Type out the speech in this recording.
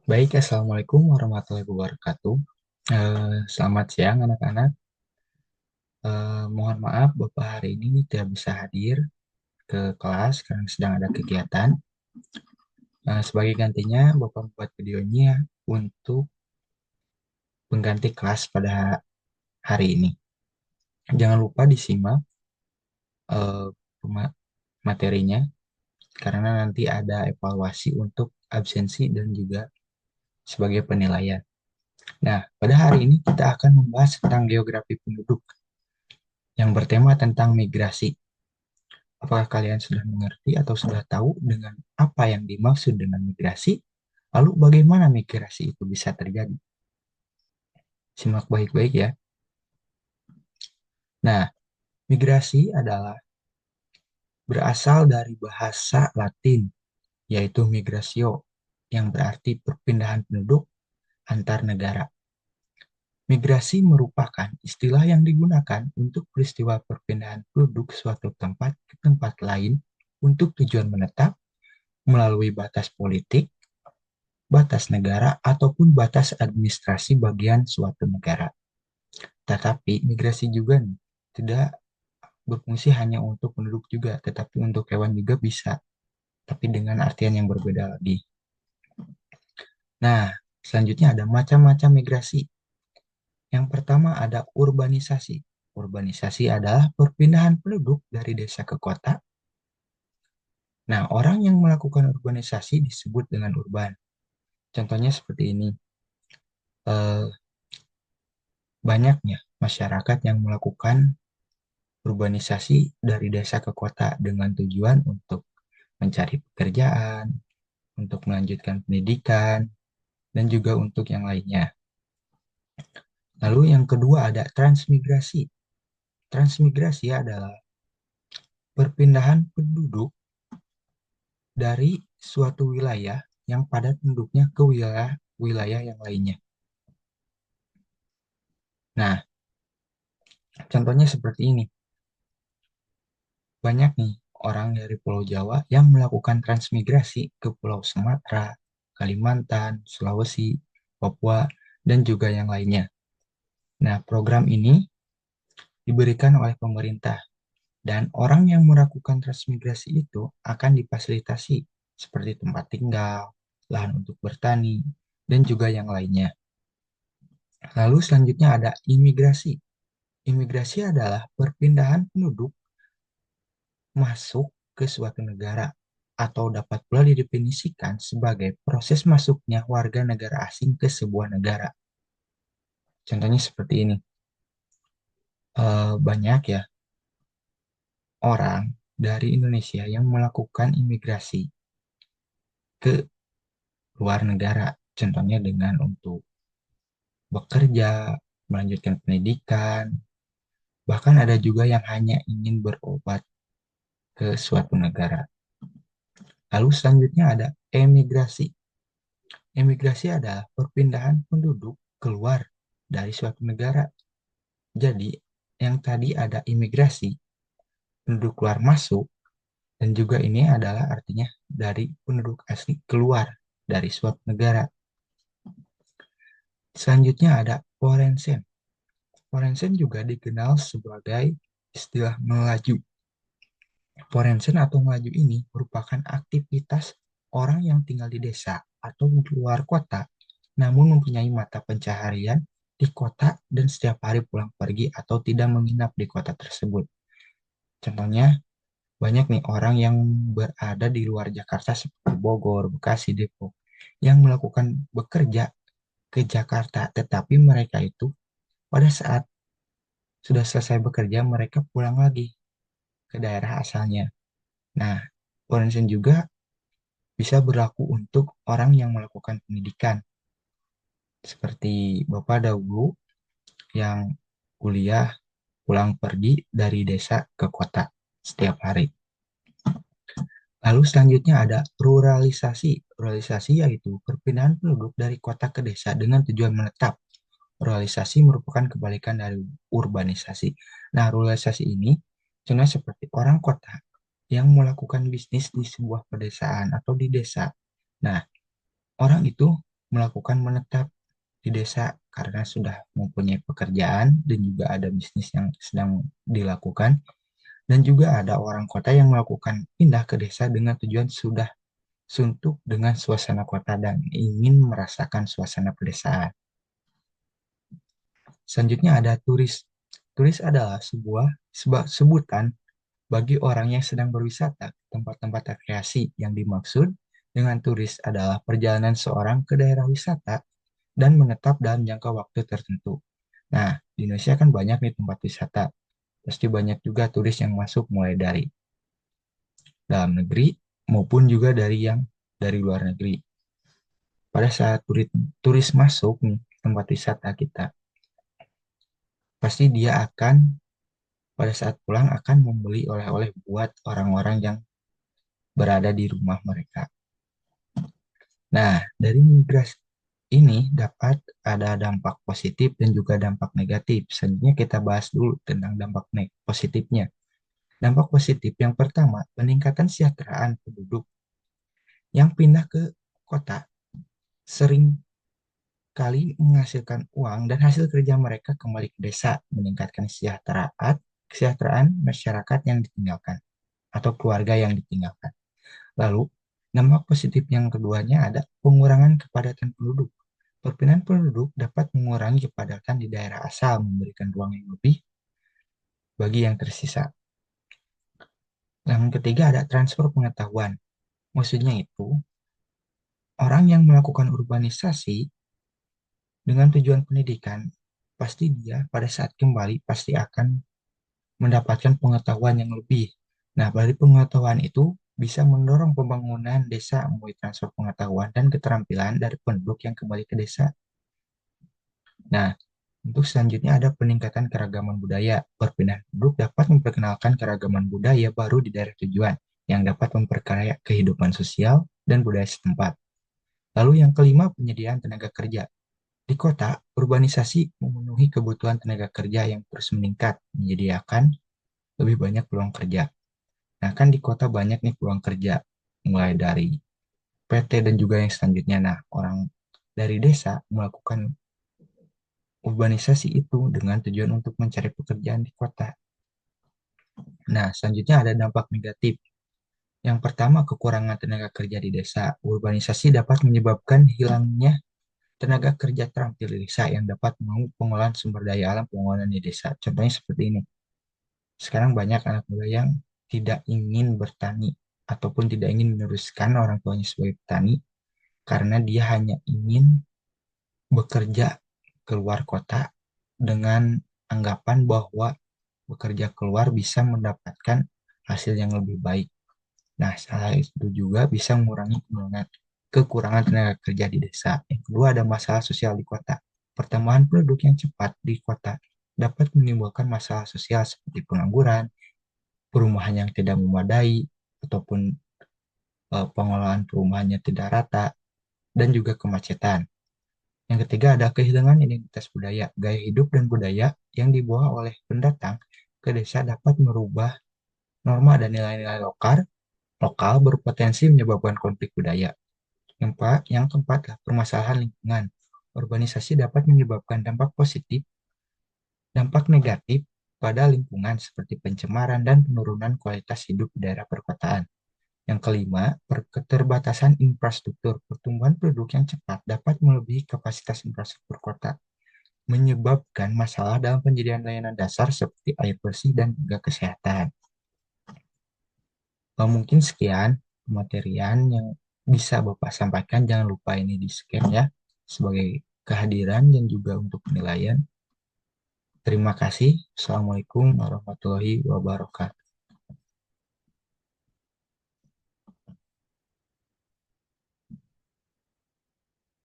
Baik, Assalamualaikum warahmatullahi wabarakatuh. Selamat siang anak-anak. Mohon maaf Bapak hari ini tidak bisa hadir ke kelas karena sedang ada kegiatan. Sebagai gantinya, Bapak membuat videonya untuk pengganti kelas pada hari ini. Jangan lupa disimak eh, materinya karena nanti ada evaluasi untuk absensi dan juga sebagai penilaian. Nah, pada hari ini kita akan membahas tentang geografi penduduk yang bertema tentang migrasi. Apakah kalian sudah mengerti atau sudah tahu dengan apa yang dimaksud dengan migrasi? Lalu bagaimana migrasi itu bisa terjadi? Simak baik-baik ya. Nah, migrasi adalah berasal dari bahasa Latin, yaitu migratio, yang berarti perpindahan penduduk antar negara. Migrasi merupakan istilah yang digunakan untuk peristiwa perpindahan penduduk suatu tempat ke tempat lain untuk tujuan menetap melalui batas politik, batas negara, ataupun batas administrasi bagian suatu negara. Tetapi migrasi juga nih, tidak berfungsi hanya untuk penduduk juga, tetapi untuk hewan juga bisa, tapi dengan artian yang berbeda lagi. Nah, selanjutnya ada macam-macam migrasi. Yang pertama ada urbanisasi. Urbanisasi adalah perpindahan penduduk dari desa ke kota. Nah, orang yang melakukan urbanisasi disebut dengan urban. Contohnya seperti ini. Eh, Banyaknya masyarakat yang melakukan urbanisasi dari desa ke kota dengan tujuan untuk mencari pekerjaan, untuk melanjutkan pendidikan, dan juga untuk yang lainnya. Lalu yang kedua ada transmigrasi. Transmigrasi adalah perpindahan penduduk dari suatu wilayah yang padat penduduknya ke wilayah yang lainnya. Nah, contohnya seperti ini. Banyak nih orang dari Pulau Jawa yang melakukan transmigrasi ke Pulau Sumatera, Kalimantan, Sulawesi, Papua, dan juga yang lainnya. Nah, program ini diberikan oleh pemerintah dan orang yang melakukan transmigrasi itu akan difasilitasi seperti tempat tinggal, lahan untuk bertani, dan juga yang lainnya. Lalu selanjutnya ada imigrasi. Imigrasi adalah perpindahan penduduk masuk ke suatu negara atau dapat pula didefinisikan sebagai proses masuknya warga negara asing ke sebuah negara. Contohnya seperti ini. Banyak ya orang dari Indonesia yang melakukan imigrasi ke luar negara. Contohnya dengan untuk bekerja, melanjutkan pendidikan, bahkan ada juga yang hanya ingin berobat ke suatu negara. Lalu selanjutnya ada emigrasi. Emigrasi adalah perpindahan penduduk keluar dari suatu negara. Jadi, yang tadi ada imigrasi, penduduk keluar masuk, dan juga ini adalah artinya dari penduduk asli keluar dari suatu negara. Selanjutnya ada forensen. Forensen juga dikenal sebagai istilah melaju. Forensen atau melaju ini merupakan aktivitas orang yang tinggal di desa atau di luar kota, namun mempunyai mata pencaharian di kota dan setiap hari pulang pergi atau tidak menginap di kota tersebut. Contohnya, banyak nih orang yang berada di luar Jakarta seperti Bogor, Bekasi, Depok, yang melakukan bekerja ke Jakarta, tetapi mereka itu pada saat sudah selesai bekerja, mereka pulang lagi ke daerah asalnya. Nah, forensen juga bisa berlaku untuk orang yang melakukan pendidikan, seperti Bapak dahulu yang kuliah pulang pergi dari desa ke kota setiap hari. Lalu selanjutnya ada ruralisasi. Ruralisasi yaitu perpindahan penduduk dari kota ke desa dengan tujuan menetap. Ruralisasi merupakan kebalikan dari urbanisasi. Nah, ruralisasi ini contohnya seperti orang kota yang melakukan bisnis di sebuah pedesaan atau di desa. Nah, orang itu melakukan menetap di desa karena sudah mempunyai pekerjaan dan juga ada bisnis yang sedang dilakukan. Dan juga ada orang kota yang melakukan pindah ke desa dengan tujuan sudah suntuk dengan suasana kota dan ingin merasakan suasana pedesaan. Selanjutnya ada turis. Turis adalah sebutan bagi orang yang sedang berwisata ke tempat-tempat rekreasi. Yang dimaksud dengan turis adalah perjalanan seorang ke daerah wisata dan menetap dalam jangka waktu tertentu. Nah, di Indonesia kan banyak nih tempat wisata. Pasti banyak juga turis yang masuk mulai dari dalam negeri maupun juga dari yang dari luar negeri. Pada saat turis masuk nih ke tempat wisata kita, pasti dia akan pada saat pulang akan membeli oleh-oleh buat orang-orang yang berada di rumah mereka. Nah, dari migrasi ini dapat ada dampak positif dan juga dampak negatif. Selanjutnya kita bahas dulu tentang dampak positifnya. Dampak positif yang pertama, peningkatan kesejahteraan penduduk yang pindah ke kota sering kali menghasilkan uang dan hasil kerja mereka kembali ke desa, meningkatkan kesejahteraan masyarakat yang ditinggalkan atau keluarga yang ditinggalkan. Lalu, dampak positif yang keduanya ada pengurangan kepadatan penduduk. Perpindahan penduduk dapat mengurangi kepadatan di daerah asal, memberikan ruang yang lebih bagi yang tersisa. Yang ketiga ada transfer pengetahuan. Maksudnya itu, orang yang melakukan urbanisasi dengan tujuan pendidikan, pasti dia pada saat kembali pasti akan mendapatkan pengetahuan yang lebih. Nah, dari pengetahuan itu bisa mendorong pembangunan desa melalui transfer pengetahuan dan keterampilan dari penduduk yang kembali ke desa. Nah, untuk selanjutnya ada peningkatan keragaman budaya. Perpindahan penduduk dapat memperkenalkan keragaman budaya baru di daerah tujuan yang dapat memperkaya kehidupan sosial dan budaya setempat. Lalu yang kelima, penyediaan tenaga kerja. Di kota, urbanisasi memenuhi kebutuhan tenaga kerja yang terus meningkat, menyediakan lebih banyak peluang kerja. Nah, kan di kota banyak nih peluang kerja, mulai dari PT dan juga yang selanjutnya. Nah, orang dari desa melakukan urbanisasi itu dengan tujuan untuk mencari pekerjaan di kota. Nah, selanjutnya ada dampak negatif. Yang pertama, kekurangan tenaga kerja di desa. Urbanisasi dapat menyebabkan hilangnya tenaga kerja terampil di desa yang dapat mengganggu pengolahan sumber daya alam pembangunan di desa. Contohnya seperti ini. Sekarang banyak anak muda yang tidak ingin bertani ataupun tidak ingin meneruskan orang tuanya sebagai petani karena dia hanya ingin bekerja keluar kota dengan anggapan bahwa bekerja keluar bisa mendapatkan hasil yang lebih baik. Nah, salah itu juga bisa mengurangi kekurangan tenaga kerja di desa. Yang kedua ada masalah sosial di kota. Pertambahan penduduk yang cepat di kota dapat menimbulkan masalah sosial seperti pengangguran, perumahan yang tidak memadai, ataupun pengelolaan perumahannya tidak rata, dan juga kemacetan. Yang ketiga ada kehilangan identitas budaya. Gaya hidup dan budaya yang dibawa oleh pendatang ke desa dapat merubah norma dan nilai-nilai lokal berpotensi menyebabkan konflik budaya. Yang keempat adalah permasalahan lingkungan. Urbanisasi dapat menyebabkan dampak positif, dampak negatif pada lingkungan seperti pencemaran dan penurunan kualitas hidup di daerah perkotaan. Yang kelima, keterbatasan infrastruktur. Pertumbuhan penduduk yang cepat dapat melebihi kapasitas infrastruktur kota, menyebabkan masalah dalam penyediaan layanan dasar seperti air bersih dan juga kesehatan. Mungkin sekian materian yang bisa Bapak sampaikan. Jangan lupa ini di-scan ya sebagai kehadiran dan juga untuk penilaian. Terima kasih. Assalamualaikum warahmatullahi wabarakatuh.